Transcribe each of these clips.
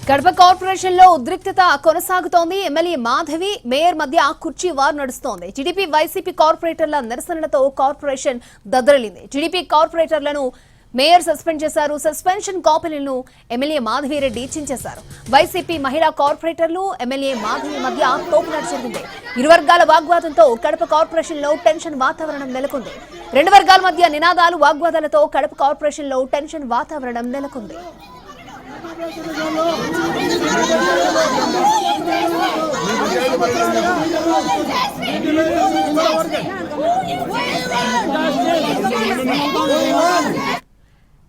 Kadapa corporation లో ఉద్రిక్తత కొనసాగుతోంది. ఎమ్మెల్యే మాధవి మేయర్ మధ్య కుర్చీ వార్ నడుస్తోంది. టీడీపీ వైసీపీ కార్పొరేటర్ల నిరసనలతో కార్పొరేషన్ దద్దరిల్లింది. టీడీపీ కార్పొరేటర్లను మేయర్ సస్పెండ్ చేశారు. సస్పెన్షన్ కాపీలను ఎమ్మెల్యే మాధవిరెడ్డి చించేశారు. వైసీపీ మహిళా కార్పొరేటర్లు ఎమ్మెల్యే మాధవి మధ్య తోపులాట జరిగింది. ఇరు వర్గాల వాగ్వాదంతో కడప కార్పొరేషన్ లో టెన్షన్ వాతావరణం నెలకొంది. రెండు వర్గాల మధ్య నినాదాలు వాగ్వాదాలతో కడప కార్పొరేషన్ లో టెన్షన్ వాతావరణం నెలకొంది.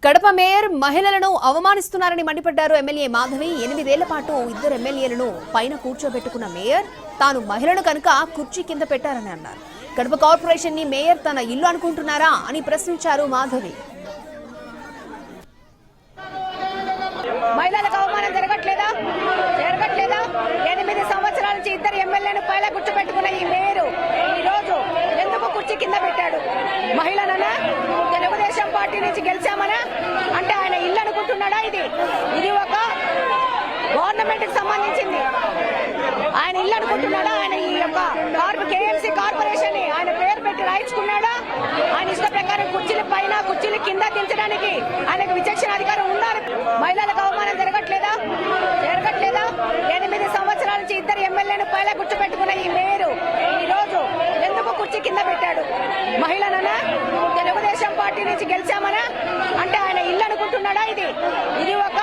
కడప మేయర్ మహిళలను అవమానిస్తున్నారని మండిపడ్డారు ఎమ్మెల్యే మాధవి. 8 ఏళ్ల పాటు ఇద్దరు ఎమ్మెల్యేలను పైన కూర్చోబెట్టుకున్న మేయర్ తాను మహిళను కనుక కుర్చీ కింద పెట్టారని అన్నారు. కడప కార్పొరేషన్ ని మేయర్ తన ఇల్లు అనుకుంటున్నారా అని ప్రశ్నించారు మాధవి. మహిళలకు అవమానం జరగట్లేదా? 8 సంవత్సరాల నుంచి ఇద్దరు ఎమ్మెల్యేను పైన కూర్చోబెట్టుకున్న ఈ మేయరు ఈ రోజు ఎందుకు కుర్చీ కింద పెట్టాడు? మహిళననా, తెలుగుదేశం పార్టీ నుంచి గెలిచామనా అంటే ఆయన ఇల్లు అనుకుంటున్నాడా? ఇది ఒక గవర్నమెంట్ కి సంబంధించింది. ఆయన ఇల్లు అనుకుంటున్నాడా? ఆయన ఈ యొక్క కేఎంసీ కార్పొరేషన్ ని ఆయన పేరు పెట్టి రాయించుకున్నాడా? ఆయన ఇష్ట ప్రకారం కుర్చీల పైన కుర్చీల కింద దించడానికి ఆయనకు విచక్షణ అధికారం ఉండాలి. మహిళలకు అవమానం జరగట్లేదా? 8 సంవత్సరాల నుంచి ఇద్దరు ఎమ్మెల్యేను పైన కూర్చోబెట్టుకున్న ఈ మేయరు ఈ రోజు ఎందుకు కుర్చీ కింద పెట్టాడు? మహిళననా, తెలుగుదేశం పార్టీ నుంచి గెలిచామనా అంటే ఆయన ఇల్లు అనుకుంటున్నాడా? ఇది ఒక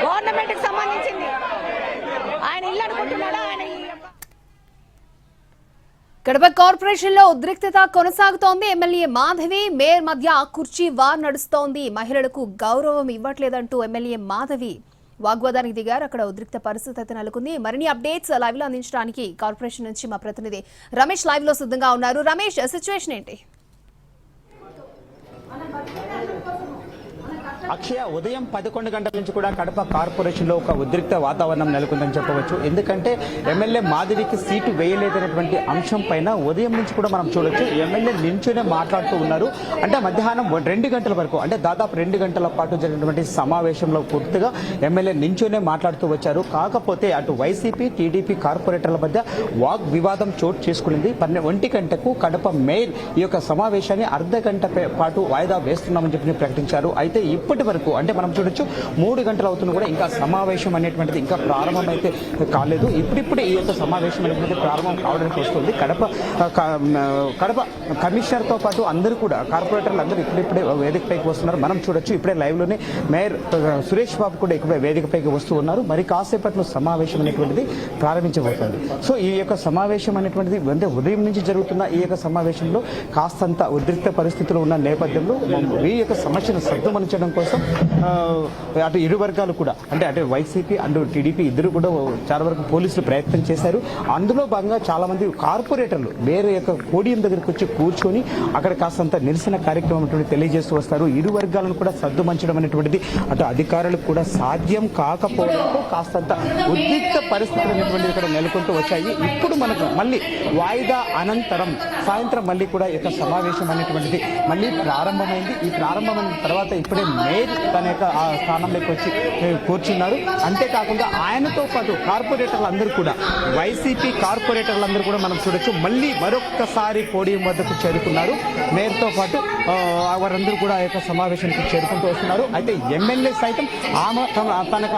గవర్నమెంట్ కి సంబంధించింది. ఆయన ఇల్లు అనుకుంటున్నాడా? ఆయన కడప కార్పొరేషన్ లో ఉద్రిక్తత కొనసాగుతోంది. ఎమ్మెల్యే మాధవి మేయర్ మధ్య కుర్చీ వార్ నడుస్తోంది. మహిళలకు గౌరవం ఇవ్వట్లేదంటూ ఎమ్మెల్యే మాధవి వాగ్వాదానికి దిగారు. అక్కడ ఉద్రిక్త పరిస్థితి అయితే నెలకొంది. మరిన్ని అప్డేట్స్ లైవ్ లో అందించడానికి కార్పొరేషన్ నుంచి మా ప్రతినిధి రమేష్ లైవ్ లో సిద్ధంగా ఉన్నారు. రమేష్, సిచ్యువేషన్ ఏంటి? అక్షయ, ఉదయం 11 గంటల నుంచి కూడా కడప కార్పొరేషన్లో ఒక ఉద్రిక్త వాతావరణం నెలకొందని చెప్పవచ్చు. ఎందుకంటే ఎమ్మెల్యే మాధవికి సీటు వేయలేదనేటువంటి అంశం పైన ఉదయం నుంచి కూడా మనం చూడొచ్చు. ఎమ్మెల్యే నించునే మాట్లాడుతూ ఉన్నారు. అంటే మధ్యాహ్నం 2 గంటల వరకు, అంటే దాదాపు 2 గంటల పాటు జరిగినటువంటి సమావేశంలో పూర్తిగా ఎమ్మెల్యే నించునే మాట్లాడుతూ వచ్చారు. కాకపోతే అటు వైసీపీ, టీడీపీ కార్పొరేటర్ల మధ్య వాగ్ వివాదం చోటు చేసుకునింది. 1 గంటకు కడప మేయర్ ఈ యొక్క సమావేశాన్ని అర్ధ గంట పాటు వాయిదా వేస్తున్నామని చెప్పి ప్రకటించారు. అయితే ఇప్పటి వరకు అంటే మనం చూడొచ్చు 3 గంటలు అవుతున్నా కూడా ఇంకా సమావేశం అనేటువంటిది ఇంకా ప్రారంభం అయితే కాలేదు. ఇప్పుడిప్పుడే ఈ యొక్క సమావేశం అనేటువంటిది ప్రారంభం కావడానికి వస్తుంది. కడప కమిషనర్తో పాటు అందరూ కూడా కార్పొరేటర్లు అందరూ ఇప్పుడిప్పుడే వేదికపైకి వస్తున్నారు. మనం చూడొచ్చు ఇప్పుడే లైవ్ లోనే మేయర్ సురేష్ బాబు కూడా ఇప్పుడే వేదికపైకి వస్తూ ఉన్నారు. మరి కాసేపట్లో సమావేశం అనేటువంటిది ప్రారంభించబోతోంది. సో ఈ యొక్క సమావేశం అనేటువంటిది అంటే ఉదయం నుంచి జరుగుతున్న ఈ యొక్క సమావేశంలో కాస్తంత ఉద్రిక్త పరిస్థితులు ఉన్న నేపథ్యంలో ఈ యొక్క సమస్యను సద్దుమణించడం కోసం అటు ఇరు వర్గాలు కూడా అంటే అటు వైసీపీ అండ్ టీడీపీ ఇద్దరు కూడా చాలా వరకు పోలీసులు ప్రయత్నం చేశారు. అందులో భాగంగా చాలా మంది కార్పొరేటర్లు వేరే యొక్క పోడియం దగ్గరికి వచ్చి కూర్చొని అక్కడ కాస్తంత నిరసన కార్యక్రమం తెలియజేస్తూ వస్తారు. ఇరు వర్గాలను కూడా సద్దుమంచడం అనేటువంటిది అటు అధికారులకు కూడా సాధ్యం కాకపోవడంతో కాస్తంత ఉద్రిక్త పరిస్థితులు అనేటువంటిది ఇక్కడ నెలకొంటూ వచ్చాయి. ఇప్పుడు మనకు మళ్ళీ వాయిదా అనంతరం సాయంత్రం మళ్ళీ కూడా ఈ యొక్క సమావేశం అనేటువంటిది మళ్ళీ ప్రారంభమైంది. ఈ ప్రారంభమైన తర్వాత ఇప్పుడే మేయర్ తన యొక్క ఆ స్థానంలోకి వచ్చి కూర్చున్నారు. అంతేకాకుండా ఆయనతో పాటు కార్పొరేటర్లు అందరూ కూడా వైసీపీ కార్పొరేటర్లందరూ కూడా మనం చూడొచ్చు మళ్ళీ మరొక్కసారి పోడియం వద్దకు చేరుకున్నారు. మేయర్తో పాటు వారందరూ కూడా ఆ యొక్క సమావేశానికి చేరుకుంటూ వస్తున్నారు. అయితే ఎమ్మెల్యే సైతం తనకు